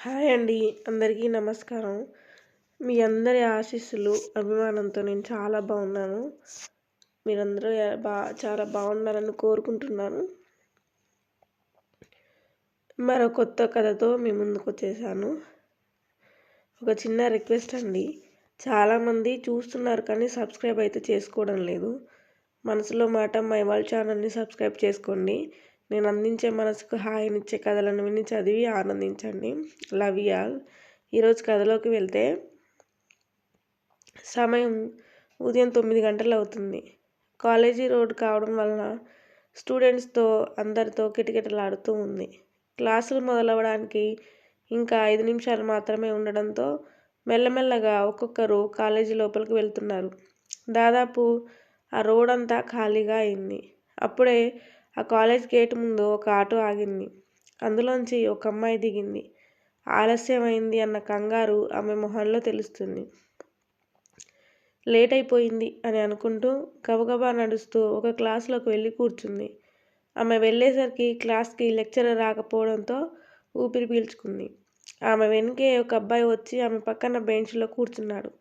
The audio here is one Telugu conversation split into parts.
హాయ్ అండి. అందరికీ నమస్కారం. మీ అందరి ఆశీస్సులు, అభిమానంతో నేను చాలా బాగున్నాను. మీరందరూ చాలా బాగున్నారని కోరుకుంటున్నాను. మరో కొత్త కథతో మీ ముందుకొచ్చేసాను. ఒక చిన్న రిక్వెస్ట్ అండి. చాలామంది చూస్తున్నారు కానీ సబ్స్క్రైబ్ అయితే చేసుకోవడం లేదు. మనసులో మాట మైవాల్ ఛానల్ని సబ్స్క్రైబ్ చేసుకోండి. నేను అందించే మనసుకు హాయినిచ్చే కథలను విని చదివి ఆనందించండి. Love you all. ఈరోజు కథలోకి వెళ్తే, సమయం ఉదయం 9 గంటలు అవుతుంది. కాలేజీ రోడ్ కావడం వలన స్టూడెంట్స్తో అందరితో కిటకిటలాడుతూ ఉంది. క్లాసులు మొదలవడానికి ఇంకా 5 నిమిషాలు మాత్రమే ఉండడంతో మెల్లమెల్లగా ఒక్కొక్కరు కాలేజీ లోపలికి వెళ్తున్నారు. దాదాపు ఆ రోడ్ అంతా ఖాళీగా అయింది. అప్పుడే ఆ కాలేజ్ గేట్ ముందు ఒక ఆటో ఆగింది. అందులోంచి ఒక అమ్మాయి దిగింది. ఆలస్యమైంది అన్న కంగారు ఆమె మొహంలో తెలుస్తుంది. లేట్ అయిపోయింది అని అనుకుంటూ గబగబా నడుస్తూ ఒక క్లాసులోకి వెళ్ళి కూర్చుంది. ఆమె వెళ్ళేసరికి క్లాస్కి లెక్చరర్ రాకపోవడంతో ఊపిరి పీల్చుకుంది. ఆమె వెనుకే ఒక అబ్బాయి వచ్చి ఆమె పక్కన బెంచ్లో కూర్చున్నాడు.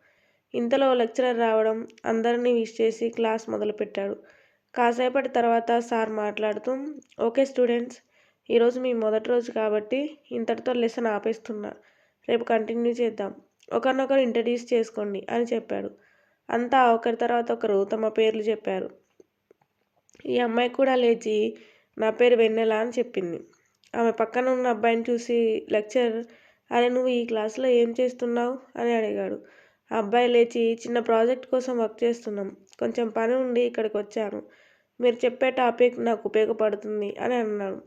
ఇంతలో లెక్చరర్ రావడం, అందరినీ విష్ చేసి క్లాస్ మొదలుపెట్టాడు. కాసేపటి తర్వాత సార్ మాట్లాడుతూ, ఓకే స్టూడెంట్స్, ఈరోజు మీ మొదటి రోజు కాబట్టి ఇంతటితో లెసన్ ఆపేస్తున్నా. రేపు కంటిన్యూ చేద్దాం. ఒకరినొకరు ఇంట్రడ్యూస్ చేసుకోండి అని చెప్పాడు. అంతా ఒకరి తర్వాత ఒకరు తమ పేర్లు చెప్పారు. ఈ అమ్మాయి కూడా లేచి నా పేరు వెన్నెల అని చెప్పింది. ఆమె పక్కన ఉన్న అబ్బాయిని చూసి లెక్చరర్, అరే నువ్వు ఈ క్లాస్లో ఏం చేస్తున్నావు అని అడిగాడు. ఆ అబ్బాయి లేచి, చిన్న ప్రాజెక్ట్ కోసం వర్క్ చేస్తున్నాం, కొంచెం పని ఉండి ఇక్కడికి వచ్చాను, మీరు చెప్పే టాపిక్ నాకు ఉపయోగపడుతుంది అని అన్నాడు.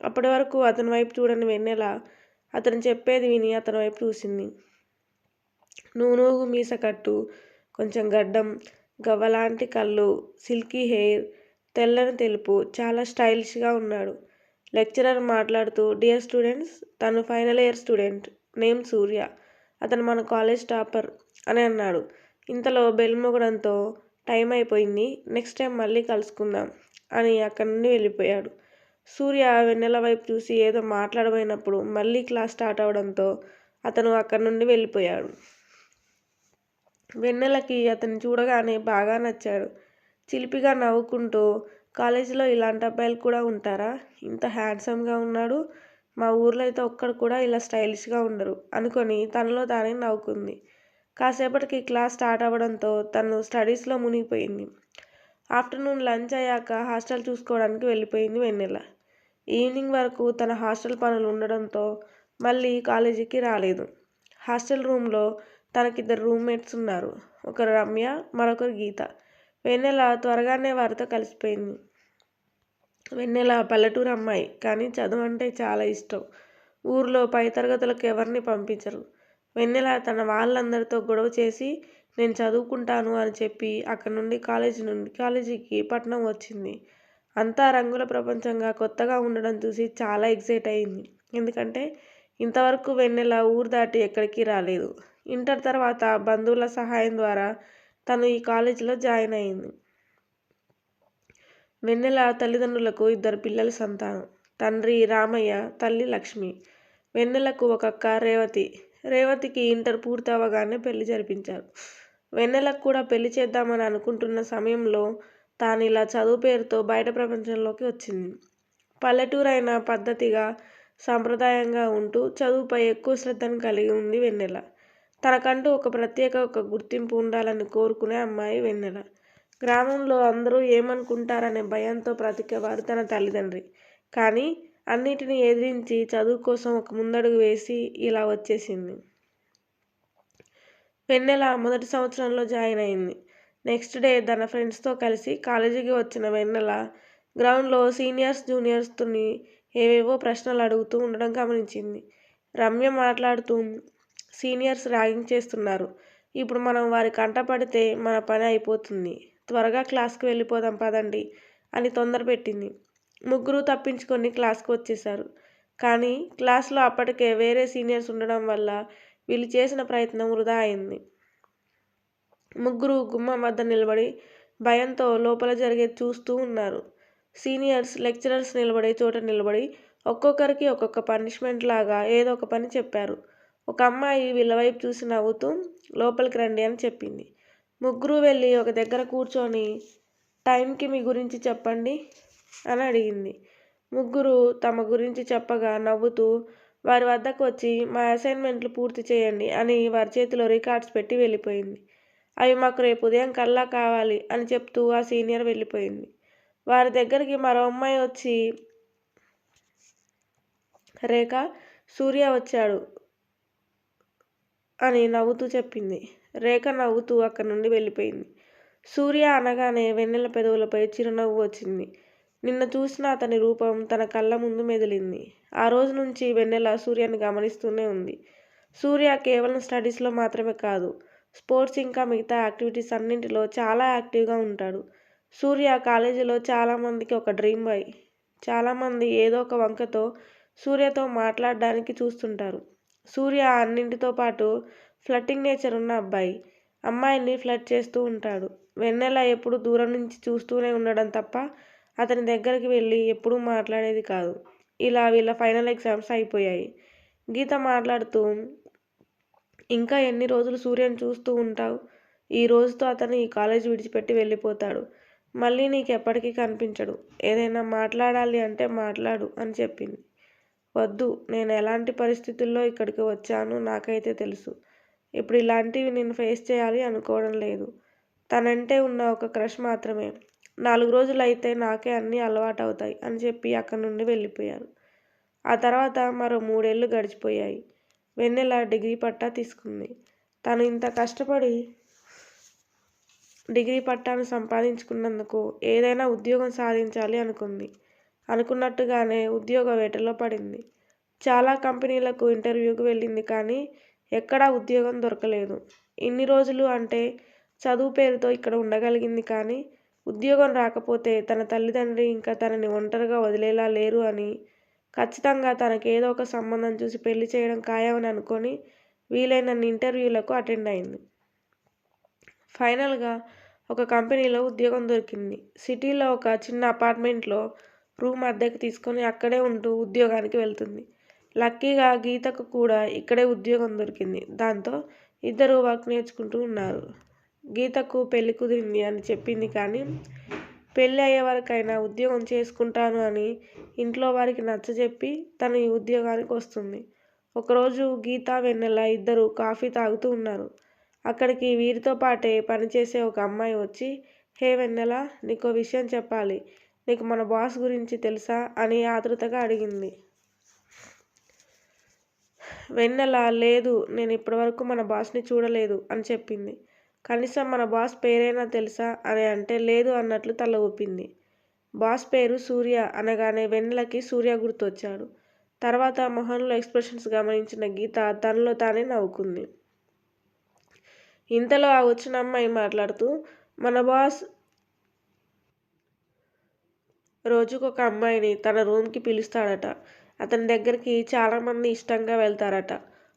అప్పటి వరకు అతని వైపు చూడని వెన్నెల అతను చెప్పేది విని అతని వైపు చూసింది. నూనూగు మీస కట్టు, కొంచెం గడ్డం, గవ్వలాంటి కళ్ళు, సిల్కీ హెయిర్, తెల్లని తెలుపు, చాలా స్టైలిష్గా ఉన్నాడు. లెక్చరర్ మాట్లాడుతూ, డియర్ స్టూడెంట్స్, తను ఫైనల్ ఇయర్ స్టూడెంట్, నేమ్ సూర్య, అతను మన కాలేజ్ టాపర్ అని అన్నాడు. ఇంతలో బెల్ మోగడంతో టైం అయిపోయింది, నెక్స్ట్ టైం మళ్ళీ కలుసుకుందాం అని అక్కడి నుండి వెళ్ళిపోయాడు. సూర్య వెన్నెల వైపు చూసి ఏదో మాట్లాడబోయినప్పుడు మళ్ళీ క్లాస్ స్టార్ట్ అవడంతో అతను అక్కడి నుండి వెళ్ళిపోయాడు. వెన్నెలకి అతన్ని చూడగానే బాగా నచ్చాడు. చిలిపిగా నవ్వుకుంటూ, కాలేజీలో ఇలాంటి అబ్బాయిలు కూడా ఉంటారా, ఇంత హ్యాండ్సమ్గా ఉన్నాడు, మా ఊర్లో అయితే ఒక్కడు కూడా ఇలా స్టైలిష్గా ఉండరు అనుకొని తనలో తానే నవ్వుకుంది. కాసేపటికి క్లాస్ స్టార్ట్ అవ్వడంతో తను స్టడీస్లో మునిగిపోయింది. ఆఫ్టర్నూన్ లంచ్ అయ్యాక హాస్టల్ చూసుకోవడానికి వెళ్ళిపోయింది వెన్నెల. ఈవినింగ్ వరకు తన హాస్టల్ పనులు ఉండడంతో మళ్ళీ కాలేజీకి రాలేదు. హాస్టల్ రూమ్లో తనకిద్దరు రూమ్మేట్స్ ఉన్నారు. ఒకరు రమ్య, మరొకరు గీత. వెన్నెల త్వరగానే వారితో కలిసిపోయింది. వెన్నెల పల్లెటూరు అమ్మాయి, కానీ చదువు అంటే చాలా ఇష్టం. ఊర్లో పై తరగతులకు ఎవరిని పంపించరు. వెన్నెల తన వాళ్ళందరితో గొడవ చేసి నేను చదువుకుంటాను అని చెప్పి అక్కడి నుండి కాలేజీకి పట్నం వచ్చింది. అంతా రంగుల ప్రపంచంగా కొత్తగా ఉండడం చూసి చాలా ఎక్సైట్ అయింది. ఎందుకంటే ఇంతవరకు వెన్నెల ఊరు దాటి ఎక్కడికి రాలేదు. ఇంటర్ తర్వాత బంధువుల సహాయం ద్వారా తను ఈ కాలేజీలో జాయిన్ అయింది. వెన్నెల తల్లిదండ్రులకు 2 పిల్లల సంతానం. తండ్రి రామయ్య, తల్లి లక్ష్మి. వెన్నెలకు ఒక అక్క రేవతి. రేవతికి ఇంటర్ పూర్తి అవ్వగానే పెళ్లి జరిపించారు. వెన్నెలకు కూడా పెళ్లి చేద్దామని అనుకుంటున్న సమయంలో తాను ఇలా చదువు పేరుతో బయట ప్రపంచంలోకి వచ్చింది. పల్లెటూరైన పద్ధతిగా, సాంప్రదాయంగా ఉంటూ చదువుపై ఎక్కువ శ్రద్ధను కలిగి ఉంది వెన్నెల. తనకంటూ ఒక గుర్తింపు ఉండాలని కోరుకునే అమ్మాయి వెన్నెల. గ్రామంలో అందరూ ఏమనుకుంటారనే భయంతో బ్రతికేవారు తన తల్లిదండ్రి. కానీ అన్నిటినీ ఎదిరించి చదువు కోసం ఒక ముందడుగు వేసి ఇలా వచ్చేసింది. వెన్నెల మొదటి సంవత్సరంలో జాయిన్ అయింది. నెక్స్ట్ డే తన ఫ్రెండ్స్తో కలిసి కాలేజీకి వచ్చిన వెన్నెల గ్రౌండ్లో సీనియర్స్ జూనియర్స్తోని ఏవేవో ప్రశ్నలు అడుగుతూ ఉండడం గమనించింది. రమ్య మాట్లాడుతూ, సీనియర్స్ ర్యాగింగ్ చేస్తున్నారు, ఇప్పుడు మనం వారి కంట పడితే మన పని అయిపోతుంది, త్వరగా క్లాస్కి వెళ్ళిపోదాం పదండి అని తొందరపెట్టింది. ముగ్గురు తప్పించుకొని క్లాస్కి వచ్చేశారు. కానీ క్లాస్లో అప్పటికే వేరే సీనియర్స్ ఉండడం వల్ల వీళ్ళు చేసిన ప్రయత్నం వృధా అయింది. ముగ్గురు గుమ్మం వద్ద నిలబడి భయంతో లోపల జరిగేది చూస్తూ ఉన్నారు. సీనియర్స్ లెక్చరర్స్ నిలబడే చోట నిలబడి ఒక్కొక్కరికి ఒక్కొక్క పనిష్మెంట్ లాగా ఏదో ఒక పని చెప్పారు. ఒక అమ్మాయి వీళ్ళ వైపు చూసి నవ్వుతూ లోపలికి రండి అని చెప్పింది. ముగ్గురు వెళ్ళి ఒక దగ్గర కూర్చొని టైంకి మీ గురించి చెప్పండి అని అడిగింది. ముగ్గురు తమ గురించి చెప్పగా నవ్వుతూ వారి వద్దకు వచ్చి మా అసైన్మెంట్లు పూర్తి చేయండి అని వారి చేతిలో రికార్డ్స్ పెట్టి వెళ్ళిపోయింది. అవి మాకు రేపు ఉదయం కల్లా కావాలి అని చెప్తూ ఆ సీనియర్ వెళ్ళిపోయింది. వారి దగ్గరికి మరో అమ్మాయి వచ్చి రేఖ, సూర్య వచ్చాడు అని నవ్వుతూ చెప్పింది. రేఖ నవ్వుతూ అక్కడి నుండి వెళ్ళిపోయింది. సూర్య అనగానే వెన్నెల పెదవులపై చిరునవ్వు వచ్చింది. నిన్న చూసిన అతని రూపం తన కళ్ళ ముందు మెదిలింది. ఆ రోజు నుంచి వెన్నెల సూర్యని గమనిస్తూనే ఉంది. సూర్య కేవలం స్టడీస్లో మాత్రమే కాదు, స్పోర్ట్స్ ఇంకా మిగతా యాక్టివిటీస్ అన్నింటిలో చాలా యాక్టివ్గా ఉంటాడు. సూర్య కాలేజీలో చాలామందికి ఒక డ్రీమ్ బాయ్. చాలామంది ఏదో ఒక వంకతో సూర్యతో మాట్లాడడానికి చూస్తుంటారు. సూర్య అన్నింటితో పాటు ఫ్లర్టింగ్ నేచర్ ఉన్న అబ్బాయి. అమ్మాయిల్ని ఫ్లర్ట్ చేస్తూ ఉంటాడు. వెన్నెల ఎప్పుడు దూరం నుంచి చూస్తూనే ఉండడం తప్ప అతని దగ్గరికి వెళ్ళి ఎప్పుడూ మాట్లాడేది కాదు. ఇలా వీళ్ళ ఫైనల్ ఎగ్జామ్స్ అయిపోయాయి. గీత మాట్లాడుతూ, ఇంకా ఎన్ని రోజులు సూర్యని చూస్తూ ఉంటావు? ఈ రోజుతో అతను ఈ కాలేజ్ విడిచిపెట్టి వెళ్ళిపోతాడు. మళ్ళీ నీకెప్పటికీ కనిపించడు. ఏదైనా మాట్లాడాలి అంటే మాట్లాడు అని చెప్పింది. వద్దు, నేను ఎలాంటి పరిస్థితుల్లో ఇక్కడికి వచ్చానో నాకైతే తెలుసు. ఇప్పుడు ఇలాంటివి నేను ఫేస్ చేయాలి అనుకోవడం లేదు. తనంటే ఉన్న ఒక క్రష్ మాత్రమే. 4 రోజులు అయితే నాకే అన్నీ అలవాటవుతాయి అని చెప్పి అక్కడి నుండి వెళ్ళిపోయారు. ఆ తర్వాత మరో 3 ఏళ్ళు గడిచిపోయాయి. వెన్నెల డిగ్రీ పట్టా తీసుకుంది. తను ఇంత కష్టపడి డిగ్రీ పట్టాను సంపాదించుకున్నందుకు ఏదైనా ఉద్యోగం సాధించాలి అనుకుంది. అనుకున్నట్టుగానే ఉద్యోగ వేటలో పడింది. చాలా కంపెనీలకు ఇంటర్వ్యూకి వెళ్ళింది కానీ ఎక్కడా ఉద్యోగం దొరకలేదు. ఇన్ని రోజులు అంటే చదువు పేరుతో ఇక్కడ ఉండగలిగింది కానీ ఉద్యోగం రాకపోతే తన తల్లిదండ్రి ఇంకా తనని ఒంటరిగా వదిలేలా లేరు అని, ఖచ్చితంగా తనకేదో ఒక సంబంధం చూసి పెళ్లి చేయడం ఖాయమని అనుకొని వీలైనన్ని ఇంటర్వ్యూలకు అటెండ్ అయింది. ఫైనల్గా ఒక కంపెనీలో ఉద్యోగం దొరికింది. సిటీలో ఒక చిన్న అపార్ట్మెంట్లో రూమ్ అద్దెకు తీసుకొని అక్కడే ఉంటూ ఉద్యోగానికి వెళ్తుంది. లక్కీగా గీతకు కూడా ఇక్కడే ఉద్యోగం దొరికింది. దాంతో ఇద్దరూ వర్క్ నేర్చుకుంటూ ఉన్నారు. గీతకు పెళ్లి కుదిరింది అని చెప్పింది కానీ పెళ్ళి అయ్యే వరకైనా ఉద్యోగం చేసుకుంటాను అని ఇంట్లో వారికి నచ్చజెప్పి తను ఈ ఉద్యోగానికి వస్తుంది. ఒకరోజు గీత, వెన్నెల ఇద్దరు కాఫీ తాగుతూ ఉన్నారు. అక్కడికి వీరితో పాటే పనిచేసే ఒక అమ్మాయి వచ్చి, హే వెన్నెల, నీకో విషయం చెప్పాలి. నీకు మన బాస్ గురించి తెలుసా అని ఆతృతగా అడిగింది. వెన్నెల లేదు, నేను ఇప్పటివరకు మన బాస్ని చూడలేదు అని చెప్పింది. కనీసం మన బాస్ పేరైనా తెలుసా అని అంటే లేదు అన్నట్లు తల ఊపింది. బాస్ పేరు సూర్య అనగానే వెన్నెలకి సూర్య గుర్తొచ్చాడు. తర్వాత మొహంలో ఎక్స్ప్రెషన్స్ గమనించిన గీత తనలో తానే నవ్వుకుంది. ఇంతలో ఆ వచ్చిన అమ్మాయి మాట్లాడుతూ, మన బాస్ రోజుకొక అమ్మాయిని తన రూమ్కి పిలుస్తాడట. అతని దగ్గరికి చాలామంది ఇష్టంగా వెళ్తారట.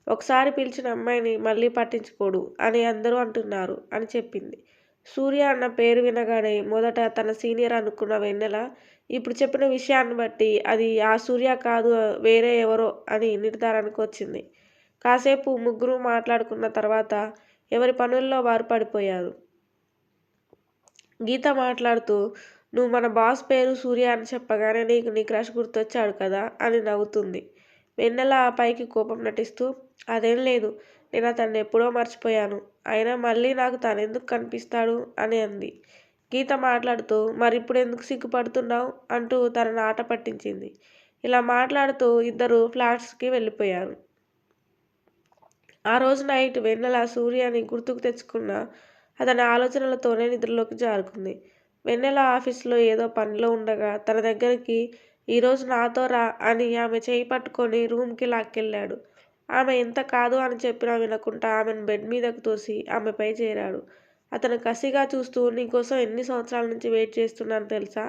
ఒకసారి పిలిచిన అమ్మాయిని మళ్ళీ పట్టించుకోడు అని అందరూ అంటున్నారు అని చెప్పింది. సూర్య అన్న పేరు వినగానే మొదట తన సీనియర్ అనుకున్న వెన్నెల ఇప్పుడు చెప్పిన విషయాన్ని బట్టి అది ఆ సూర్య కాదు, వేరే ఎవరో అని నిర్ధారణకు వచ్చింది. కాసేపు ముగ్గురు మాట్లాడుకున్న తర్వాత ఎవరి పనుల్లో వారు పడిపోయారు. గీత మాట్లాడుతూ, నువ్వు మన బాస్ పేరు సూర్య అని చెప్పగానే నీకు నీ క్రష్ గుర్తొచ్చాడు కదా అని నవ్వుతుంది. వెన్నెల పైకి కోపం నటిస్తూ, అదేం లేదు, నేను అతన్ని ఎప్పుడో మర్చిపోయాను. అయినా మళ్ళీ నాకు తనెందుకు కనిపిస్తాడు అని అంది. గీత మాట్లాడుతూ, మరిప్పుడెందుకు సిగ్గుపడుతున్నావు అంటూ తనని ఆట పట్టించింది. ఇలా మాట్లాడుతూ ఇద్దరు ఫ్లాట్స్కి వెళ్ళిపోయారు. ఆ రోజు నైట్ వెన్నెల సూర్యని గుర్తుకు తెచ్చుకున్న అతని ఆలోచనలతోనే నిద్రలోకి జారుకుంది. వెన్నెల ఆఫీసులో ఏదో పనిలో ఉండగా తన దగ్గరికి ఈరోజు నాతో రా అని ఆమె చేయి పట్టుకొని రూమ్కి లాక్కెళ్ళాడు. ఆమె ఎంత కాదు అని చెప్పినా వినకుండా ఆమెను బెడ్ మీదకు తోసి ఆమెపై చేరాడు. అతను కసిగా చూస్తూ, నీకోసం ఎన్ని సంవత్సరాల నుంచి వెయిట్ చేస్తున్నాను తెలుసా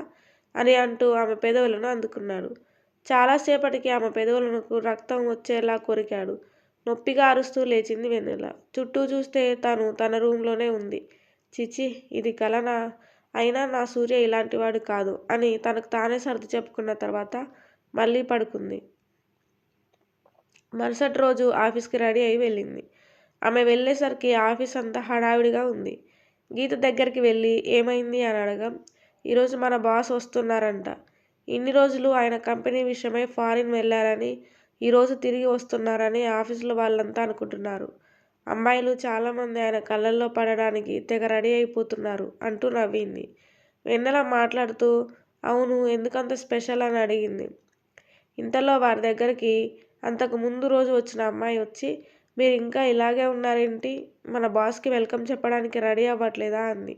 అని అంటూ ఆమె పెదవులను అందుకున్నాడు. చాలాసేపటికి ఆమె పెదవులకు రక్తం వచ్చేలా కొరికాడు. నొప్పిగా అరుస్తూ లేచింది వెన్నెల. చుట్టూ చూస్తే తను తన రూమ్లోనే ఉంది. చిచి, ఇది కలనా? అయినా నా సూర్య ఇలాంటివాడు కాదు అని తనకు తానే సర్ది చెప్పుకున్న తర్వాత మళ్ళీ పడుకుంది. మరుసటి రోజు ఆఫీస్కి రెడీ అయి వెళ్ళింది. ఆమె వెళ్ళేసరికి ఆఫీస్ అంతా హడావిడిగా ఉంది. గీత దగ్గరికి వెళ్ళి ఏమైంది అని అడగం, ఈరోజు మన బాస్ వస్తున్నారంట. ఇన్ని రోజులు ఆయన కంపెనీ విషయమై ఫారిన్ వెళ్ళారని, ఈరోజు తిరిగి వస్తున్నారని ఆఫీసులో వాళ్ళంతా అనుకుంటున్నారు. అమ్మాయిలు చాలామంది ఆయన కళ్ళల్లో పడడానికి తెగ రెడీ అయిపోతున్నారు అంటూ నవ్వింది. వెన్నెల మాట్లాడుతూ అవును ఎందుకంత స్పెషల్ అని అడిగింది. ఇంతలో వారి దగ్గరికి అంతకు ముందు రోజు వచ్చిన అమ్మాయి వచ్చి, మీరు ఇంకా ఇలాగే ఉన్నారేంటి, మన బాస్కి వెల్కమ్ చెప్పడానికి రెడీ అవ్వట్లేదా అంది.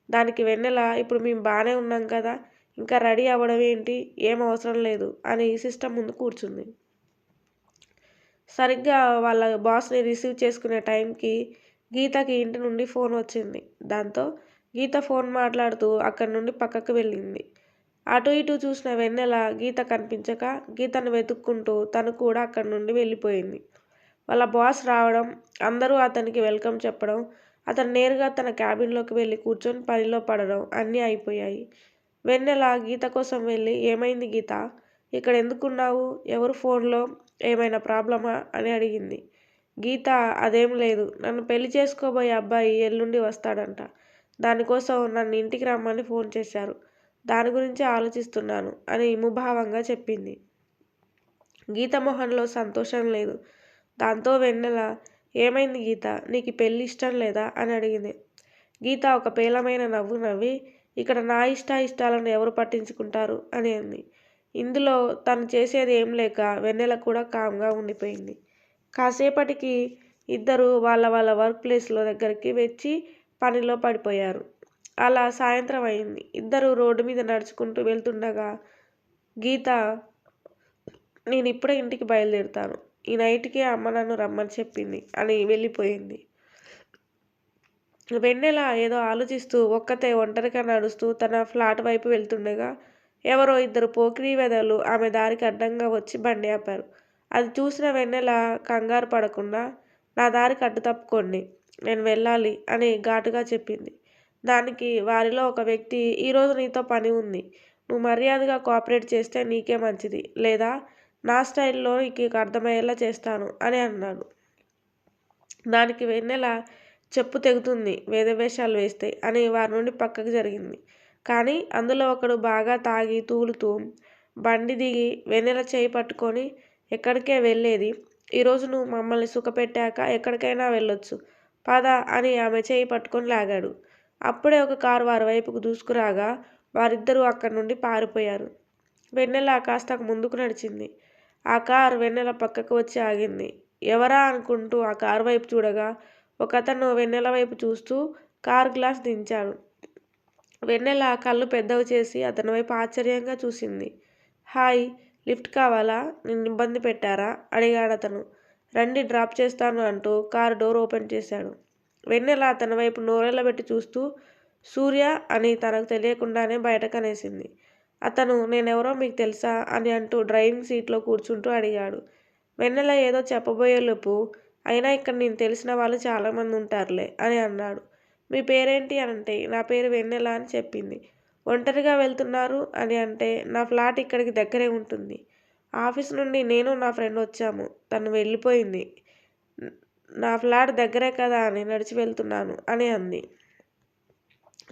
దానికి వెన్నెల ఇప్పుడు మేము బాగానే ఉన్నాం కదా, ఇంకా రెడీ అవ్వడం ఏంటి, ఏం అవసరం లేదు అని సిస్టమ్ ముందు కూర్చుంది. సరిగ్గా వాళ్ళ బాస్ని రిసీవ్ చేసుకునే టైంకి గీతకి ఇంటి నుండి ఫోన్ వచ్చింది. దాంతో గీత ఫోన్ మాట్లాడుతూ అక్కడి నుండి పక్కకు వెళ్ళింది. అటు ఇటు చూసిన వెన్నెల గీత కనిపించక గీతను వెతుక్కుంటూ తను కూడా అక్కడి నుండి వెళ్ళిపోయింది. వాళ్ళ బాస్ రావడం, అందరూ అతనికి వెల్కమ్ చెప్పడం, అతను నేరుగా తన క్యాబిన్లోకి వెళ్ళి కూర్చొని పనిలో పడడం అన్నీ అయిపోయాయి. వెన్నెల గీత కోసం వెళ్ళి ఏమైంది గీత, ఇక్కడ ఎందుకున్నావు, ఎవరు ఫోన్లో, ఏమైనా ప్రాబ్లమా అని అడిగింది. గీత అదేం లేదు, నన్ను పెళ్లి చేసుకోబోయే అబ్బాయి ఎల్లుండి వస్తాడంట, దానికోసం నన్ను ఇంటికి రమ్మని ఫోన్ చేశారు, దాని గురించి ఆలోచిస్తున్నాను అని ముభావంగా చెప్పింది. గీత మొహంలో సంతోషం లేదు. దాంతో వెన్నెల ఏమైంది గీత, నీకు పెళ్ళి ఇష్టం లేదా అని అడిగింది. గీత ఒక పేలమైన నవ్వు నవ్వి ఇక్కడ నా ఇష్టాలను ఎవరు పట్టించుకుంటారు అని అంది. ఇందులో తను చేసేది ఏం లేక వెన్నెల కూడా కామ్గా ఉండిపోయింది. కాసేపటికి ఇద్దరు వాళ్ళ వాళ్ళ వర్క్ ప్లేస్లో దగ్గరికి వచ్చి పనిలో పడిపోయారు. అలా సాయంత్రం అయింది. ఇద్దరు రోడ్డు మీద నడుచుకుంటూ వెళ్తుండగా గీత నేను ఇప్పుడే ఇంటికి బయలుదేరుతాను, ఈ నైట్కి అమ్మ నన్ను రమ్మని చెప్పింది అని వెళ్ళిపోయింది. వెన్నెల ఏదో ఆలోచిస్తూ ఒక్కతే ఒంటరిగా నడుస్తూ తన ఫ్లాట్ వైపు వెళ్తుండగా ఎవరో ఇద్దరు పోకిరీ వెధవలు ఆమె దారికి అడ్డంగా వచ్చి బండి ఆపారు. అది చూసిన వెన్నెల కంగారు పడకుండా నా దారికి అడ్డు తప్పుకోండి, నేను వెళ్ళాలి అని ఘాటుగా చెప్పింది. దానికి వారిలో ఒక వ్యక్తి ఈరోజు నీతో పని ఉంది, నువ్వు మర్యాదగా కోఆపరేట్ చేస్తే నీకే మంచిది, లేదా నా స్టైల్లో నీకు అర్థమయ్యేలా చేస్తాను అని అన్నాడు. దానికి వెన్నెల చెప్పు తెగుతుంది వేషాలు వేస్తే అని వారి నుండి పక్కకు జరిగింది. కానీ అందులో ఒకడు బాగా తాగి తూలుతూ బండి దిగి వెన్నెల చేయి పట్టుకొని ఎక్కడికే వెళ్ళేది, ఈరోజు నువ్వు మమ్మల్ని సుఖపెట్టాక ఎక్కడికైనా వెళ్ళొచ్చు పద అని ఆమె చేయి పట్టుకొని లాగాడు. అప్పుడే ఒక కారు వారి వైపుకు దూసుకురాగా వారిద్దరూ అక్కడి నుండి పారిపోయారు. వెన్నెల కాస్త ముందుకు నడిచింది. ఆ కారు వెన్నెల పక్కకు వచ్చి ఆగింది. ఎవరా అనుకుంటూ ఆ కారు వైపు చూడగా ఒకతను వెన్నెల వైపు చూస్తూ కారు గ్లాస్ దించాడు. వెన్నెల కళ్ళు పెద్దవి చేసి అతని వైపు ఆశ్చర్యంగా చూసింది. హాయ్, లిఫ్ట్ కావాలా, నిన్ను ఇబ్బంది పెట్టారా అడిగాడు అతను. రండి డ్రాప్ చేస్తాను అంటూ కారు డోర్ ఓపెన్ చేశాడు. వెన్నెల అతని వైపు నోరెళ్ళబెట్టి చూస్తూ సూర్య అని తనకు తెలియకుండానే బయటకనేసింది. అతను నేనెవరో మీకు తెలుసా అని అంటూ డ్రైవింగ్ సీట్లో కూర్చుంటూ అడిగాడు. వెన్నెల ఏదో చెప్పబోయేలోపు అయినా ఇక్కడ నేను తెలిసిన వాళ్ళు చాలామంది ఉంటారులే అని అన్నాడు. మీ పేరేంటి అని అంటే నా పేరు వెన్నెల అని చెప్పింది. ఒంటరిగా వెళ్తున్నారు అని అంటే నా ఫ్లాట్ ఇక్కడికి దగ్గరే ఉంటుంది, ఆఫీస్ నుండి నేను నా ఫ్రెండ్ వచ్చాము, తను వెళ్ళిపోయింది, నా ఫ్లాట్ దగ్గరే కదా అని నడిచి వెళ్తున్నాను అని అంది.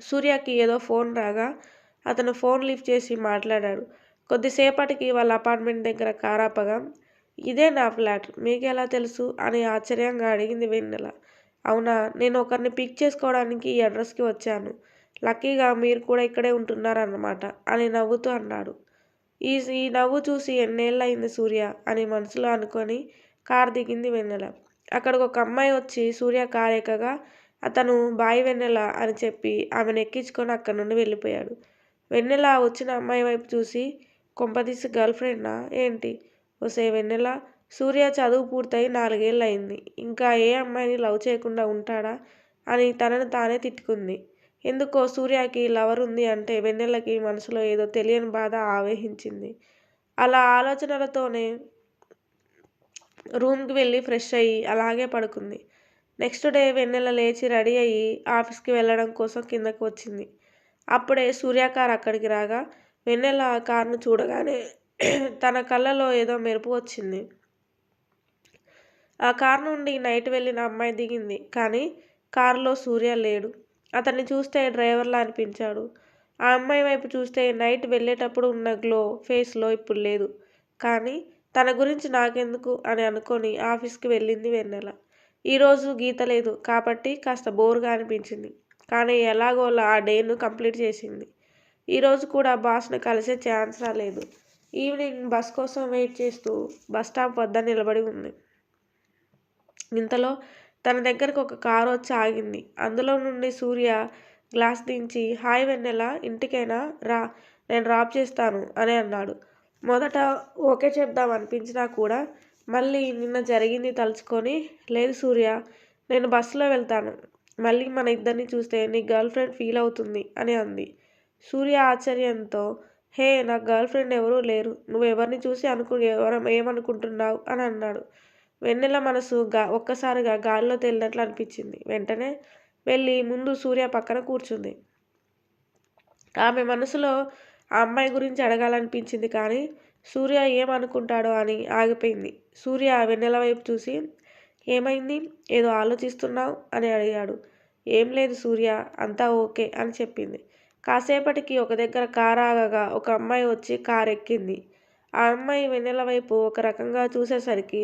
సూర్యకి ఏదో ఫోన్ రాగా అతను ఫోన్ లిఫ్ట్ చేసి మాట్లాడాడు. కొద్దిసేపటికి వాళ్ళ అపార్ట్మెంట్ దగ్గర కారాపగా ఇదే నా ఫ్లాట్, మీకెలా తెలుసు అని ఆశ్చర్యంగా అడిగింది వెన్నెల. అవునా, నేను ఒకరిని పిక్ చేసుకోవడానికి ఈ అడ్రస్కి వచ్చాను, లక్కీగా మీరు కూడా ఇక్కడే ఉంటున్నారన్నమాట అని నవ్వుతూ అన్నాడు. ఈ నవ్వు చూసి ఎన్నేళ్ళయింది సూర్య అని మనసులో అనుకొని కారు దిగింది వెన్నెల. అక్కడికి ఒక అమ్మాయి వచ్చి సూర్య కారు ఎక్కగా అతను బాయ్ వెన్నెల అని చెప్పి ఆమెను ఎక్కించుకొని అక్కడి నుండి వెళ్ళిపోయాడు. వెన్నెల వచ్చిన అమ్మాయి వైపు చూసి కొంపదీసి గర్ల్ ఫ్రెండా ఏంటి, ఒసే వెన్నెల, సూర్య చదువు పూర్తయి 4 ఏళ్ళు అయింది, ఇంకా ఏ అమ్మాయిని లవ్ చేయకుండా ఉంటాడా అని తనను తానే తిట్టుకుంది. ఎందుకో సూర్యకి లవర్ ఉంది అంటే వెన్నెలకి మనసులో ఏదో తెలియని బాధ ఆవహించింది. అలా ఆలోచనలతోనే రూమ్కి వెళ్ళి ఫ్రెష్ అయ్యి అలాగే పడుకుంది. నెక్స్ట్ డే వెన్నెల లేచి రెడీ అయ్యి ఆఫీస్కి వెళ్ళడం కోసం కిందకు వచ్చింది. అప్పుడే సూర్య కారు అక్కడికి రాగా వెన్నెల కారును చూడగానే తన కళ్ళలో ఏదో మెరుపు వచ్చింది. ఆ కారు నుండి నైట్ వెళ్ళిన అమ్మాయి దిగింది. కానీ కారులో సూర్య లేడు. అతన్ని చూస్తే డ్రైవర్లా అనిపించాడు. ఆ అమ్మాయి వైపు చూస్తే నైట్ వెళ్ళేటప్పుడు ఉన్న గ్లో ఫేస్లో ఇప్పుడు లేదు. కానీ తన గురించి నాకెందుకు అని అనుకొని ఆఫీస్కి వెళ్ళింది వెన్నెల. ఈరోజు గీత లేదు కాబట్టి కాస్త బోరుగా అనిపించింది. కానీ ఎలాగోలా ఆ డేను కంప్లీట్ చేసింది. ఈరోజు కూడా బాస్ను కలిసే ఛాన్స్ రాలేదు. ఈవినింగ్ బస్ కోసం వెయిట్ చేస్తూ బస్ స్టాప్ వద్ద నిలబడి ఉంది. ఇంతలో తన దగ్గరకు ఒక కారు వచ్చి ఆగింది. అందులో నుండి సూర్య గ్లాస్ దించి, హాయ్ వెన్నెల, ఇంటికైనా రా, నేను డ్రాప్ చేస్తాను అని అన్నాడు. మొదట ఓకే చెప్దాం అనిపించినా కూడా మళ్ళీ నిన్న జరిగింది తలుచుకొని, లేదు సూర్య, నేను బస్సులో వెళ్తాను. మళ్ళీ మన ఇద్దరిని చూస్తే నీ గర్ల్ ఫ్రెండ్ ఫీల్ అవుతుంది అని అంది. సూర్య ఆశ్చర్యంతో, హే, నాకు గర్ల్ ఫ్రెండ్ ఎవరూ లేరు. నువ్వెవరిని చూసి ఏమనుకుంటున్నావు అని అన్నాడు. వెన్నెల మనసు ఒక్కసారిగా గాలిలో తేలినట్లు అనిపించింది. వెంటనే వెళ్ళి ముందు సూర్య పక్కన కూర్చుంది. ఆమె మనసులో ఆ అమ్మాయి గురించి అడగాలనిపించింది కానీ సూర్య ఏమనుకుంటాడో అని ఆగిపోయింది. సూర్య వెన్నెల వైపు చూసి, ఏమైంది, ఏదో ఆలోచిస్తున్నావు అని అడిగాడు. ఏం లేదు సూర్య, అంతా ఓకే అని చెప్పింది. కాసేపటికి ఒక దగ్గర కారు ఆగగా ఒక అమ్మాయి వచ్చి కారు ఎక్కింది. ఆ అమ్మాయి వెన్నెల వైపు ఒక రకంగా చూసేసరికి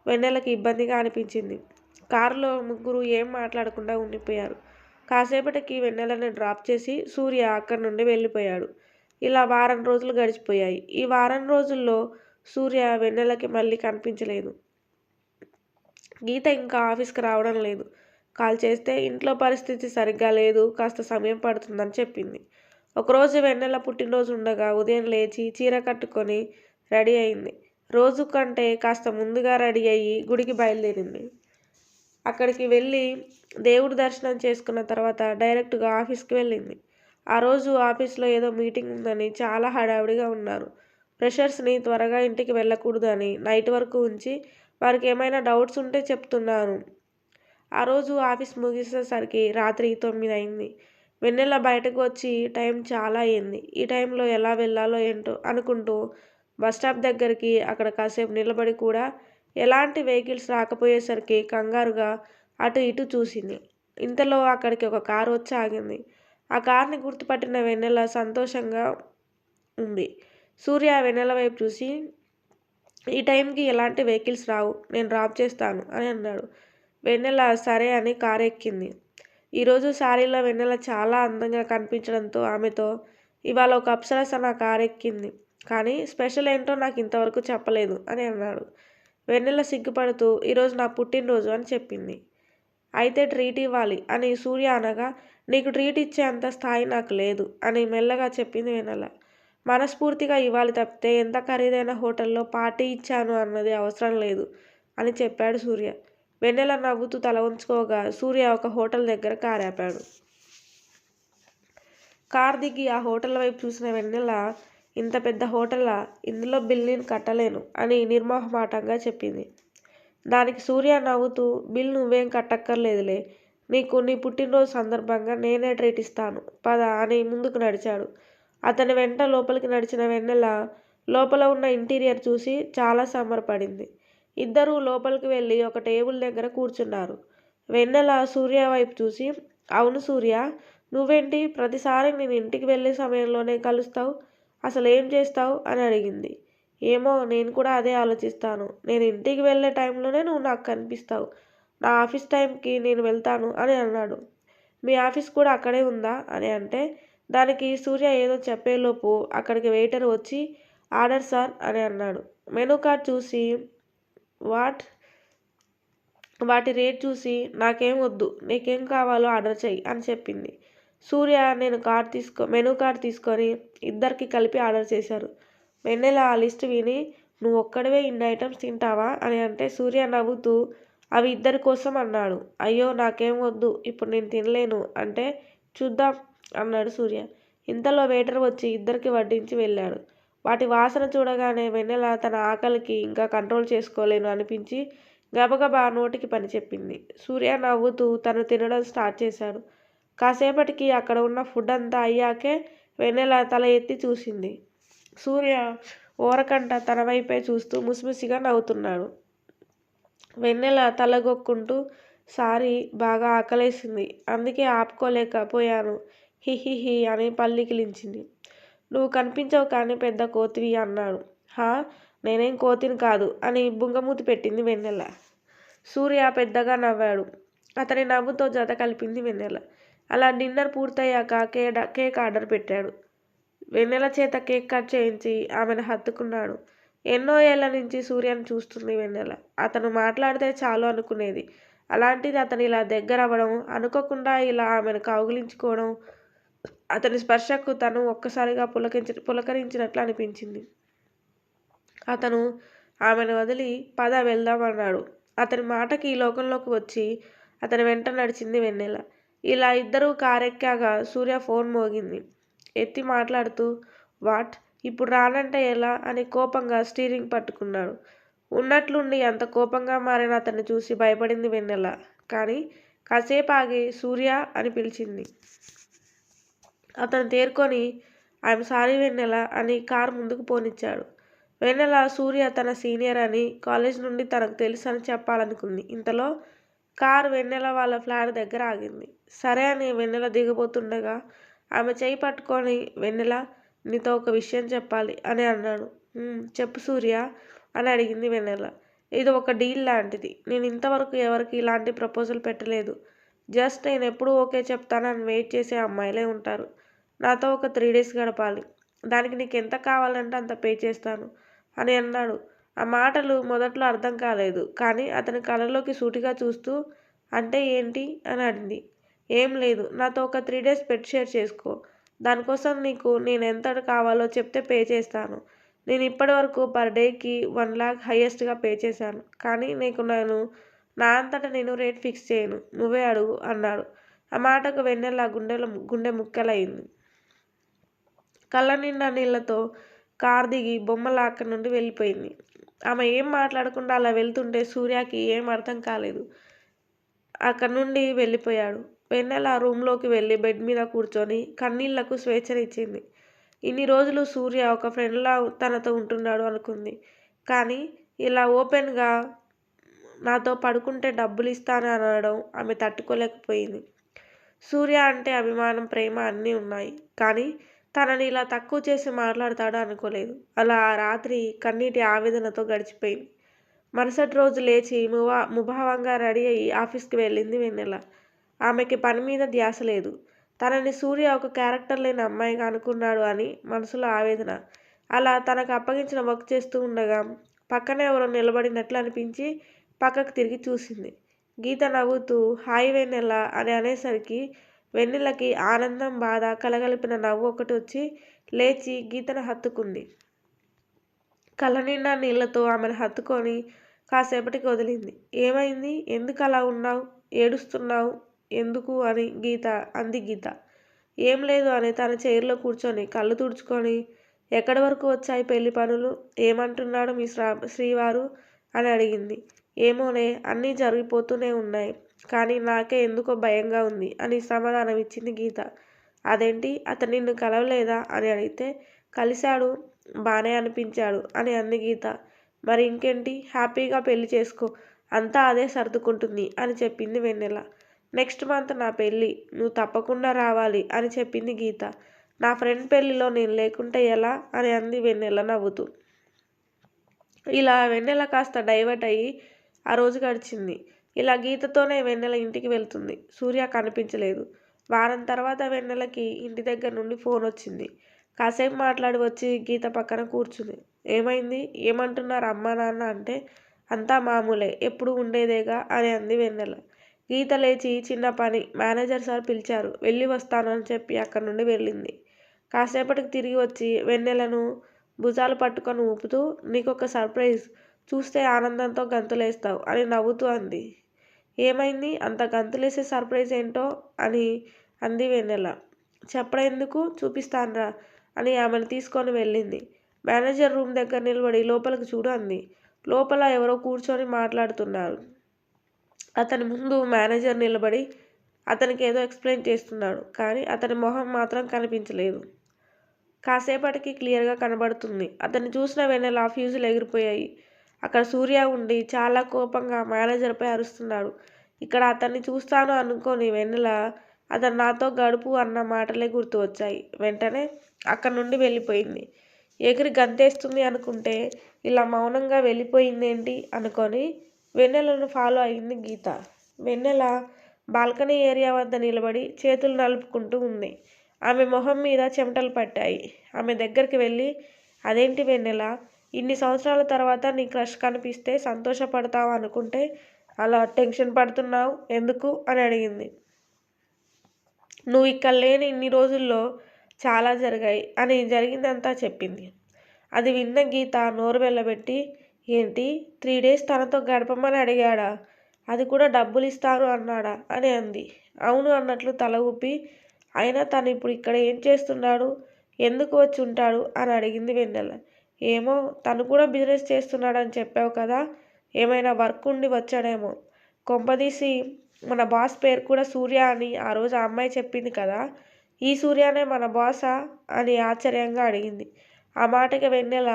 వెన్నెలకి ఇబ్బందిగా అనిపించింది. కారులో ముగ్గురు ఏం మాట్లాడకుండా ఉండిపోయారు. కాసేపటికి వెన్నెలని డ్రాప్ చేసి సూర్య అక్కడి నుండి వెళ్ళిపోయాడు. ఇలా వారం రోజులు గడిచిపోయాయి. ఈ వారం రోజుల్లో సూర్య వెన్నెలకి మళ్ళీ కనిపించలేదు. గీత ఇంకా ఆఫీస్కి రావడం లేదు. కాల్ చేస్తే ఇంట్లో పరిస్థితి సరిగ్గా లేదు, కాస్త సమయం పడుతుందని చెప్పింది. ఒకరోజు వెన్నెల పుట్టినరోజు ఉండగా ఉదయం లేచి చీర కట్టుకొని రెడీ అయింది. రోజు కంటే కాస్త ముందుగా రెడీ అయ్యి గుడికి బయలుదేరింది. అక్కడికి వెళ్ళి దేవుడి దర్శనం చేసుకున్న తర్వాత డైరెక్ట్గా ఆఫీస్కి వెళ్ళింది. ఆ రోజు ఆఫీస్లో ఏదో మీటింగ్ ఉందని చాలా హడావిడిగా ఉన్నారు. ఫ్రెషర్స్ని త్వరగా ఇంటికి వెళ్ళకూడదు అని నైట్ వరకు ఉంచి వారికి ఏమైనా డౌట్స్ ఉంటే చెప్తున్నాను. ఆ రోజు ఆఫీస్ ముగిసేసరికి రాత్రి 9 అయింది. వెన్నెల బయటకు వచ్చి టైం చాలా అయింది. ఈ టైంలో ఎలా వెళ్ళాలో ఏంటో అనుకుంటూ బస్టాప్ దగ్గరికి అక్కడ కాసేపు నిలబడి కూడా ఎలాంటి వెహికల్స్ రాకపోయేసరికి కంగారుగా అటు ఇటు చూసింది. ఇంతలో అక్కడికి ఒక కారు వచ్చి ఆగింది. ఆ కార్ని గుర్తుపట్టిన వెన్నెల సంతోషంగా ఉంది. సూర్య వెన్నెల వైపు చూసి, ఈ టైంకి ఎలాంటి వెహికల్స్ రావు, నేను డ్రాప్ చేస్తాను అని అన్నాడు. వెన్నెల సరే అని కారు ఎక్కింది. ఈరోజు శారీలో వెన్నెల చాలా అందంగా కనిపించడంతో ఆమెతో, ఇవాళ ఒక అప్సరస నా కారు ఎక్కింది, కానీ స్పెషల్ ఏంటో నాకు ఇంతవరకు చెప్పలేదు అని అన్నాడు. వెన్నెల సిగ్గుపడుతూ, ఈరోజు నా పుట్టినరోజు అని చెప్పింది. అయితే ట్రీట్ ఇవ్వాలి అని సూర్య అనగా, నీకు ట్రీట్ ఇచ్చే అంత స్థాయి నాకు లేదు అని మెల్లగా చెప్పింది వెన్నెల. మనస్ఫూర్తిగా ఇవ్వాలి తప్పితే ఎంత ఖరీదైన హోటల్లో పార్టీ ఇచ్చాను అన్నది అవసరం లేదు అని చెప్పాడు సూర్య. వెన్నెల నవ్వుతూ తల ఉంచుకోగా సూర్య ఒక హోటల్ దగ్గర కారు ఆపాడు. కారు దిగి ఆ హోటల్ వైపు చూసిన వెన్నెల, ఇంత పెద్ద హోటలా, ఇందులో బిల్ నేను కట్టలేను అని నిర్మోహమాటంగా చెప్పింది. దానికి సూర్య నవ్వుతూ, బిల్ నువ్వేం కట్టక్కర్లేదులే, నీకు నీ పుట్టినరోజు సందర్భంగా నేనే ట్రీట్ ఇస్తాను, పద అని ముందుకు నడిచాడు. అతని వెంట లోపలికి నడిచిన వెన్నెల లోపల ఉన్న ఇంటీరియర్ చూసి చాలా సంబరపడింది. ఇద్దరూ లోపలికి వెళ్ళి ఒక టేబుల్ దగ్గర కూర్చున్నారు. వెన్నెల సూర్య వైపు చూసి, అవును సూర్య, నువ్వేంటి ప్రతిసారి నేను ఇంటికి వెళ్ళే సమయంలోనే కలుస్తావు, అసలు ఏం చేస్తావు అని అడిగింది. ఏమో, నేను కూడా అదే ఆలోచిస్తాను. నేను ఇంటికి వెళ్ళే టైంలోనే నువ్వు నాకు కనిపిస్తావు. నా ఆఫీస్ టైంకి నేను వెళ్తాను అని అన్నాడు. మీ ఆఫీస్ కూడా అక్కడే ఉందా అని అంటే, దానికి సూర్య ఏదో చెప్పేలోపు అక్కడికి వెయిటర్ వచ్చి, ఆర్డర్ సార్ అని అన్నాడు. మెనూ కార్డ్ చూసి వాటి రేట్ చూసి, నాకేం వద్దు, నీకేం కావాలో ఆర్డర్ చెయ్యి అని చెప్పింది. సూర్య మెనూ కార్డ్ తీసుకొని ఇద్దరికి కలిపి ఆర్డర్ చేశారు. వెన్నెల ఆ లిస్ట్ విని, నువ్వు ఒక్కడివే ఇన్ని ఐటమ్స్ తింటావా అని అంటే సూర్య నవ్వుతూ, అవి ఇద్దరి కోసం అన్నాడు. అయ్యో, నాకేం వద్దు, ఇప్పుడు నేను తినలేను అంటే, చూద్దాం అన్నాడు సూర్య. ఇంతలో వెయిటర్ వచ్చి ఇద్దరికి వడ్డించి వెళ్ళాడు. వాటి వాసన చూడగానే వెన్నెల తన ఆకలికి ఇంకా కంట్రోల్ చేసుకోలేను అనిపించి గబగబా నోటికి పని చెప్పింది. సూర్య నవ్వుతూ తను తినడం స్టార్ట్ చేశాడు. కాసేపటికి అక్కడ ఉన్న ఫుడ్ అంతా అయ్యాకే వెన్నెల తల ఎత్తి చూసింది. సూర్య ఓరకంట తన వైపే చూస్తూ ముసిముసిగా నవ్వుతున్నాడు. వెన్నెల తలగొక్కుంటూ సారీ, బాగా ఆకలేసింది. అందుకే ఆపుకోలేకపోయాను హిహిహి అని పల్లికిలించింది. నువ్వు కనిపించవు కానీ పెద్ద కోతివి అన్నాడు. హా, నేనేం కోతిని కాదు అని బుంగమూతి పెట్టింది వెన్నెల. సూర్య పెద్దగా నవ్వాడు. అతని నవ్వుతో జత కలిపింది వెన్నెల. అలా డిన్నర్ పూర్తయ్యాక కేక్ ఆర్డర్ పెట్టాడు. వెన్నెల చేత కేక్ కట్ చేయించి ఆమెను హత్తుకున్నాడు. ఎన్నో ఏళ్ల నుంచి సూర్యను చూస్తుంది వెన్నెల. అతను మాట్లాడితే చాలు అనుకునేది. అలాంటిది అతను ఇలా దగ్గరవ్వడం, అనుకోకుండా ఇలా ఆమెను కౌగిలించుకోవడం, అతని స్పర్శకు తను ఒక్కసారిగా పులకరించినట్లు అనిపించింది. అతను ఆమెను వదిలి పద వెళ్దాం అన్నాడు. అతని మాటకి ఈ లోకంలోకి వచ్చి అతని వెంట నడిచింది వెన్నెల. ఇలా ఇద్దరూ కారెక్కాక సూర్య ఫోన్ మోగింది. ఎత్తి మాట్లాడుతూ వాట్, ఇప్పుడు రానంటే ఎలా అని కోపంగా స్టీరింగ్ పట్టుకున్నాడు. ఉన్నట్లుండి అంత కోపంగా మారిన అతన్ని చూసి భయపడింది వెన్నెల. కానీ కాసేపు ఆగి సూర్య అని పిలిచింది. అతను తేరుకొని ఐఎమ్ సారీ వెన్నెల అని కారు ముందుకు పోనిచ్చాడు. వెన్నెల సూర్య తన సీనియర్ అని, కాలేజ్ నుండి తనకు తెలుసు అని చెప్పాలనుకుంది. ఇంతలో కారు వెన్నెల వాళ్ళ ఫ్లాట్ దగ్గర ఆగింది. సరే అని వెన్నెల దిగబోతుండగా ఆమె చేయి పట్టుకొని వెన్నెల, నీతో ఒక విషయం చెప్పాలి అని అన్నాడు. చెప్పు సూర్య అని అడిగింది వెన్నెల. ఇది ఒక డీల్ లాంటిది. నేను ఇంతవరకు ఎవరికి ఇలాంటి ప్రపోజల్ పెట్టలేదు. జస్ట్ నేను ఎప్పుడు ఓకే చెప్తానని వెయిట్ చేసే అమ్మాయిలే ఉంటారు. నాతో ఒక 3 days గడపాలి. దానికి నీకు ఎంత కావాలంటే అంత పే చేస్తాను అని అన్నాడు. ఆ మాటలు మొదట్లో అర్థం కాలేదు. కానీ అతని కళ్ళలోకి సూటిగా చూస్తూ అంటే ఏంటి అని అడిగింది. ఏం లేదు, నాతో ఒక 3 days పెట్ షేర్ చేసుకో. దానికోసం నీకు నేను ఎంత కావాలో చెప్తే పే చేస్తాను. నేను ఇప్పటి వరకు పర్ డేకి 1 lakh హైయెస్ట్గా పే చేశాను. కానీ నేను నా అంతటా నేను రేట్ ఫిక్స్ చేయను, నువ్వే అడుగు అన్నాడు. ఆ మాటకు వెన్నెల గుండె ముక్కలయింది. కళ్ళ నిండా నీళ్లతో కారు దిగి బొమ్మలా అక్కడి నుండి వెళ్ళిపోయింది. ఆమె ఏం మాట్లాడకుండా అలా వెళ్తుంటే సూర్యకి ఏం అర్థం కాలేదు. అక్కడి నుండి వెళ్ళిపోయాడు. వెన్నెల రూమ్లోకి వెళ్ళి బెడ్ మీద కూర్చొని కన్నీళ్లకు స్వేచ్ఛనిచ్చింది. ఇన్ని రోజులు సూర్య ఒక ఫ్రెండ్లా తనతో ఉంటున్నాడు అనుకుంది. కానీ ఇలా ఓపెన్గా నాతో పడుకుంటే డబ్బులు ఇస్తాను అనడం ఆమె తట్టుకోలేకపోయింది. సూర్య అంటే అభిమానం, ప్రేమ అన్నీ ఉన్నాయి. కానీ తనని ఇలా తక్కువ చేసి మాట్లాడతాడు అనుకోలేదు. అలా ఆ రాత్రి కన్నీటి ఆవేదనతో గడిచిపోయింది. మరుసటి రోజు లేచి ముభావంగా రెడీ అయ్యి ఆఫీస్కి వెళ్ళింది వెన్నెల. ఆమెకి పని మీద ధ్యాస లేదు. తనని సూర్య ఒక క్యారెక్టర్ లేని అమ్మాయిగా అనుకున్నాడు అని మనసులో ఆవేదన. అలా తనకు అప్పగించిన వర్క్ చేస్తూ ఉండగా పక్కనే ఎవరో నిలబడినట్లు అనిపించి పక్కకు తిరిగి చూసింది. గీత నవ్వుతూ హాయ్ వెన్నెల అని అనేసరికి వెన్నెలకి ఆనందం, బాధ కలగలిపిన నవ్వు ఒకటి వచ్చి లేచి గీతను హత్తుకుంది. కళ్ళనిండా నీళ్లతో ఆమెను హత్తుకొని కాసేపటికి వదిలింది. ఏమైంది, ఎందుకు అలా ఉన్నావు, ఏడుస్తున్నావు ఎందుకు అని అంది గీత. ఏం లేదు అని తన చైర్లో కూర్చొని కళ్ళు తుడుచుకొని ఎక్కడి వరకు వచ్చాయి పెళ్లి పనులు, ఏమంటున్నాడు మీ శ్రీవారు అని అడిగింది. ఏమోనే, అన్నీ జరిగిపోతూనే ఉన్నాయి. కానీ నాకే ఎందుకో భయంగా ఉంది అని సమాధానం ఇచ్చింది గీత. అదేంటి, అతను నిన్ను కలవలేదా అని అడిగితే కలిశాడు, బానే అనిపించాడు అని అంది గీత. మరి ఇంకేంటి, హ్యాపీగా పెళ్లి చేసుకో, అంతా అదే సర్దుకుంటుంది అని చెప్పింది వెన్నెల. నెక్స్ట్ మంత్ నా పెళ్ళి, నువ్వు తప్పకుండా రావాలి అని చెప్పింది గీత. నా ఫ్రెండ్ పెళ్ళిలో నేను లేకుంటే ఎలా అని అంది వెన్నెల నవ్వుతూ. ఇలా వెన్నెల కాస్త డైవర్ట్ అయ్యి ఆ రోజు గడిచింది. ఇలా గీతతోనే వెన్నెల ఇంటికి వెళ్తుంది. సూర్య కనిపించలేదు. వారం తర్వాత వెన్నెలకి ఇంటి దగ్గర నుండి ఫోన్ వచ్చింది. కాసేపు మాట్లాడి వచ్చి గీత పక్కన కూర్చుంది. ఏమైంది, ఏమంటున్నారు అమ్మా నాన్న అంటే అంతా మామూలే, ఎప్పుడు ఉండేదేగా అని అంది వెన్నెల. గీత లేచి చిన్న పని, మేనేజర్ సార్ పిలిచారు, వెళ్ళి వస్తాను అని చెప్పి అక్కడి నుండి వెళ్ళింది. కాసేపటికి తిరిగి వచ్చి వెన్నెలను భుజాలు పట్టుకొని ఊపుతూ నీకొక సర్ప్రైజ్, చూస్తే ఆనందంతో గంతులేస్తావు అని నవ్వుతూ అంది. ఏమైంది, అంత గంతులేసే సర్ప్రైజ్ ఏంటో అని అంది వెన్నెల. చెప్పడం ఎందుకు, చూపిస్తానురా అని ఆమెను తీసుకొని వెళ్ళింది. మేనేజర్ రూమ్ దగ్గర నిలబడి లోపలికి చూడు అంది. లోపల ఎవరో కూర్చొని మాట్లాడుతున్నారు. అతని ముందు మేనేజర్ నిలబడి అతనికి ఏదో ఎక్స్ప్లెయిన్ చేస్తున్నాడు. కానీ అతని మొహం మాత్రం కనిపించలేదు. కాసేపటికి క్లియర్గా కనబడుతుంది. అతన్ని చూసిన వెన్నెల ఫ్యూజులు ఎగిరిపోయాయి. అక్కడ సూర్య ఉండి చాలా కోపంగా మేనేజర్పై అరుస్తున్నాడు. ఇక్కడ అతన్ని చూస్తాను అనుకోని వెన్నెల అతను నాతో గడుపు అన్న మాటలే గుర్తు వచ్చాయి. వెంటనే అక్కడి నుండి వెళ్ళిపోయింది. ఎగిరి గంతేస్తుంది అనుకుంటే ఇలా మౌనంగా వెళ్ళిపోయిందేంటి అనుకొని వెన్నెలను ఫాలో అయింది గీత. వెన్నెల బాల్కనీ ఏరియా వద్ద నిలబడి చేతులు నలుపుకుంటూ ఉంది. ఆమె మొహం మీద చెమటలు పట్టాయి. ఆమె దగ్గరికి వెళ్ళి, అదేంటి వెన్నెల, ఇన్ని సంవత్సరాల తర్వాత నీ క్రష్ కనిపిస్తే సంతోషపడతావు అనుకుంటే అలా టెన్షన్ పడుతున్నావు ఎందుకు అని అడిగింది. నువ్వు ఇక్కడ లేని ఇన్ని రోజుల్లో చాలా జరిగాయి అని జరిగిందంతా చెప్పింది. అది విన్న గీత నోరు వెళ్ళబెట్టి, ఏంటి 3 days తనతో గడపమని అడిగాడా? అది కూడా డబ్బులు ఇస్తాను అన్నాడా అని అంది. అవును అన్నట్లు తల ఊపి, అయినా తను ఇప్పుడు ఇక్కడ ఏం చేస్తున్నాడు, ఎందుకు వచ్చి ఉంటాడు అని అడిగింది వెన్నెల. ఏమో, తను కూడా బిజినెస్ చేస్తున్నాడని చెప్పావు కదా, ఏమైనా వర్క్ ఉండి వచ్చాడేమో. కొంపదీసి మన బాస్ పేరు కూడా సూర్య అని ఆ రోజు ఆ అమ్మాయి చెప్పింది కదా, ఈ సూర్యనే మన బాసా అని ఆశ్చర్యంగా అడిగింది. ఆ మాటకి వెన్నెల,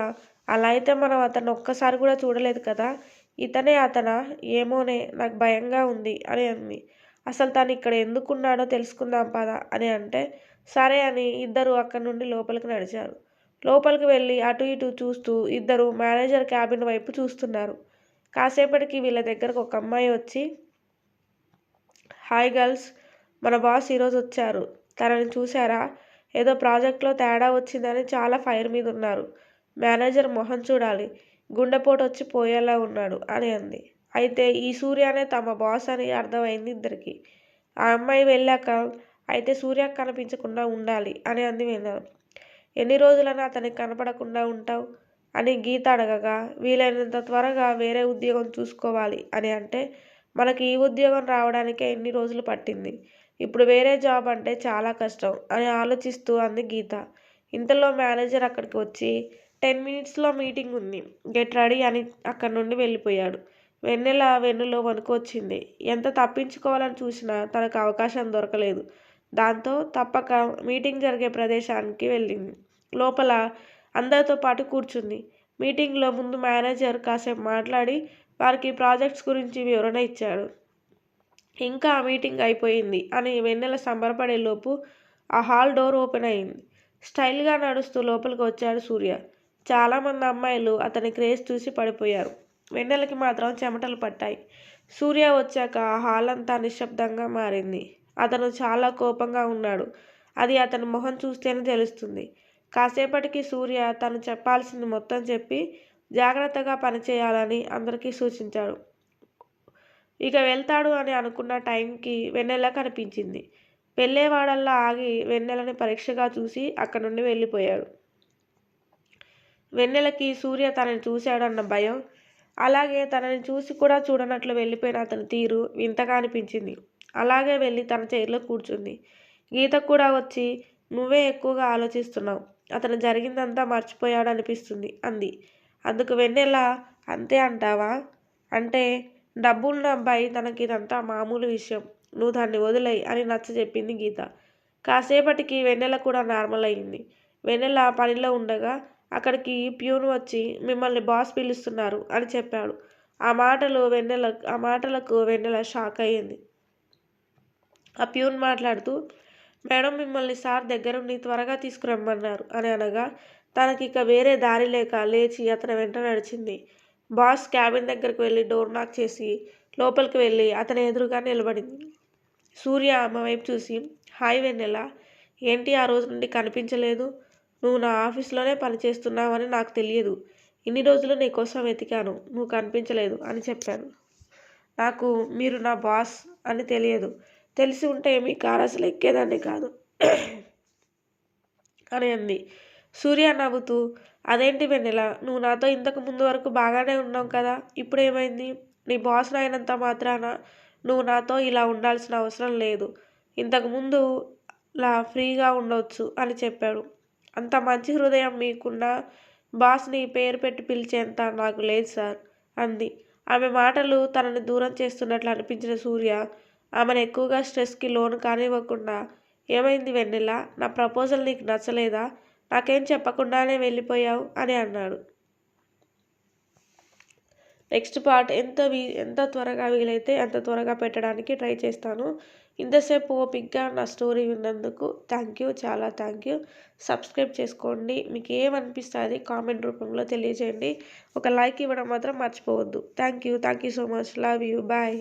అలా అయితే మనం అతను ఒక్కసారి కూడా చూడలేదు కదా, ఇతనే అతనా ఏమోనే, నాకు భయంగా ఉంది అని అంది. అసలు తను ఇక్కడ ఎందుకున్నాడో తెలుసుకుందాం పద అని అంటే సరే అని ఇద్దరు అక్కడి నుండి లోపలికి నడిచారు. లోపలికి వెళ్ళి అటు ఇటు చూస్తూ ఇద్దరు మేనేజర్ క్యాబిన్ వైపు చూస్తున్నారు. కాసేపటికి వీళ్ళ దగ్గరకు ఒక అమ్మాయి వచ్చి, హాయ్ గర్ల్స్, మన బాస్ ఈరోజు వచ్చారు, తనని చూసారా, ఏదో ప్రాజెక్ట్లో తేడా వచ్చిందని చాలా ఫైర్ మీద ఉన్నారు. మేనేజర్ మొహం చూడాలి, గుండెపోటు వచ్చి పోయేలా ఉన్నాడు అని అంది. అయితే ఈ సూర్యనే తమ బాస్ అని అర్థమైంది ఇద్దరికి. ఆ అమ్మాయి వెళ్ళాక, అయితే సూర్యకు కనిపించకుండా ఉండాలి అని అంది వెన్నెల. ఎన్ని రోజులైనా అతనికి కనపడకుండా ఉంటావు అని గీత అడగగా, వీలైనంత త్వరగా వేరే ఉద్యోగం చూసుకోవాలి అని అంటే, మనకి ఈ ఉద్యోగం రావడానికే ఎన్ని రోజులు పట్టింది, ఇప్పుడు వేరే జాబ్ అంటే చాలా కష్టం అని ఆలోచిస్తూ అంది గీత. ఇంతలో మేనేజర్ అక్కడికి వచ్చి 10 minutesలో మీటింగ్ ఉంది, గెట్ రెడీ అని అక్కడి నుండి వెళ్ళిపోయాడు. వెన్నెల వెన్నులో వణుకు వచ్చింది. ఎంత తప్పించుకోవాలని చూసినా తనకు అవకాశం దొరకలేదు. దాంతో తప్పక మీటింగ్ జరిగే ప్రదేశానికి వెళ్ళింది. లోపల అందరితో పాటు కూర్చుంది. మీటింగ్లో ముందు మేనేజర్ కాసేపు మాట్లాడి వారికి ప్రాజెక్ట్స్ గురించి వివరణ ఇచ్చాడు. ఇంకా ఆ మీటింగ్ అయిపోయింది అని వెన్నెల సంబరపడేలోపు ఆ హాల్ డోర్ ఓపెన్ అయింది. స్టైల్గా నడుస్తూ లోపలికి వచ్చాడు సూర్య. చాలామంది అమ్మాయిలు అతని క్రేజ్ చూసి పడిపోయారు. వెన్నెలకి మాత్రం చెమటలు పట్టాయి. సూర్య వచ్చాక ఆ హాల్ అంతా నిశ్శబ్దంగా మారింది. అతను చాలా కోపంగా ఉన్నాడు. అది అతని మొహం చూస్తేనే తెలుస్తుంది. కాసేపటికి సూర్య తను చెప్పాల్సింది మొత్తం చెప్పి జాగ్రత్తగా పనిచేయాలని అందరికీ సూచించాడు. ఇక వెళ్తాడు అని అనుకున్న టైంకి వెన్నెల కనిపించింది. వెళ్ళేవాడల్లా ఆగి వెన్నెలని పరీక్షగా చూసి అక్కడి నుండి వెళ్ళిపోయాడు. వెన్నెలకి సూర్య తనని చూశాడన్న భయం, అలాగే తనని చూసి కూడా చూడనట్లు వెళ్ళిపోయిన అతని తీరు వింతగా అనిపించింది. అలాగే వెళ్ళి తన చైర్లో కూర్చుంది. గీత కూడా వచ్చి, నువ్వే ఎక్కువగా ఆలోచిస్తున్నావు, అతను జరిగిందంతా మర్చిపోయాడు అనిపిస్తుంది అంది. అందుకు వెన్నెల, అంతే అంటావా, అంటే డబ్బున్న అబ్బాయి, తనకి ఇదంతా మామూలు విషయం, నువ్వు దాన్ని వదిలేయ్ అని నచ్చచెప్పింది గీత. కాసేపటికి వెన్నెల కూడా నార్మల్ అయింది. వెన్నెల పనిలో ఉండగా అక్కడికి ప్యూన్ వచ్చి, మిమ్మల్ని బాస్ పిలుస్తున్నారు అని చెప్పాడు. ఆ మాటలకు వెన్నెల షాక్ అయ్యింది. ఆ ప్యూన్ మాట్లాడుతూ, మేడం మిమ్మల్ని సార్ దగ్గరుండి త్వరగా తీసుకురమ్మన్నారు అని అనగా తనకిక వేరే దారి లేక లేచి అతని వెంట నడిచింది. బాస్ క్యాబిన్ దగ్గరకు వెళ్ళి డోర్ నాక్ చేసి లోపలికి వెళ్ళి అతని ఎదురుగా నిలబడింది. సూర్య ఆమె వైపు చూసి, హాయ్ వెన్నెల, ఏంటి ఆ రోజు నుండి కనిపించలేదు, నువ్వు నా ఆఫీస్లోనే పనిచేస్తున్నావని నాకు తెలియదు, ఇన్ని రోజులు నీకోసం వెతికాను, నువ్వు కనిపించలేదు అని చెప్పాను. నాకు మీరు నా బాస్ అని తెలియదు, తెలిసి ఉంటే మీ కారు అసలు ఎక్కేదాన్ని కాదు అని అంది. సూర్య నవ్వుతూ, అదేంటి వెన్నెల, నువ్వు నాతో ఇంతకు ముందు వరకు బాగానే ఉన్నావు కదా, ఇప్పుడేమైంది, నీ బాస్ అయినంత మాత్రాన నువ్వు నాతో ఇలా ఉండాల్సిన అవసరం లేదు, ఇంతకుముందు లా ఫ్రీగా ఉండొచ్చు అని చెప్పాడు. అంత మంచి హృదయం మీకున్న బాస్ని పేరు పెట్టి పిలిచేంత నాకు లేదు సార్ అంది. ఆమె మాటలు తనని దూరం చేస్తున్నట్లు అనిపించిన సూర్య ఆమెను ఎక్కువగా స్ట్రెస్కి లోను కానివ్వకుండా, ఏమైంది వెన్నెల, నా ప్రపోజల్ నీకు నచ్చలేదా, నాకేం చెప్పకుండానే వెళ్ళిపోయావు అని అన్నాడు. నెక్స్ట్ పార్ట్ ఎంత త్వరగా వీలైతే అంత త్వరగా పెట్టడానికి ట్రై చేస్తాను. ఇంతసేపు ఓపిక్గా నా స్టోరీ విన్నందుకు చాలా థ్యాంక్ యూ. సబ్స్క్రైబ్ చేసుకోండి. మీకు ఏమనిపిస్తుంది కామెంట్ రూపంలో తెలియజేయండి. ఒక లైక్ ఇవ్వడం మాత్రం మర్చిపోవద్దు. Thank you so much. Love you. Bye.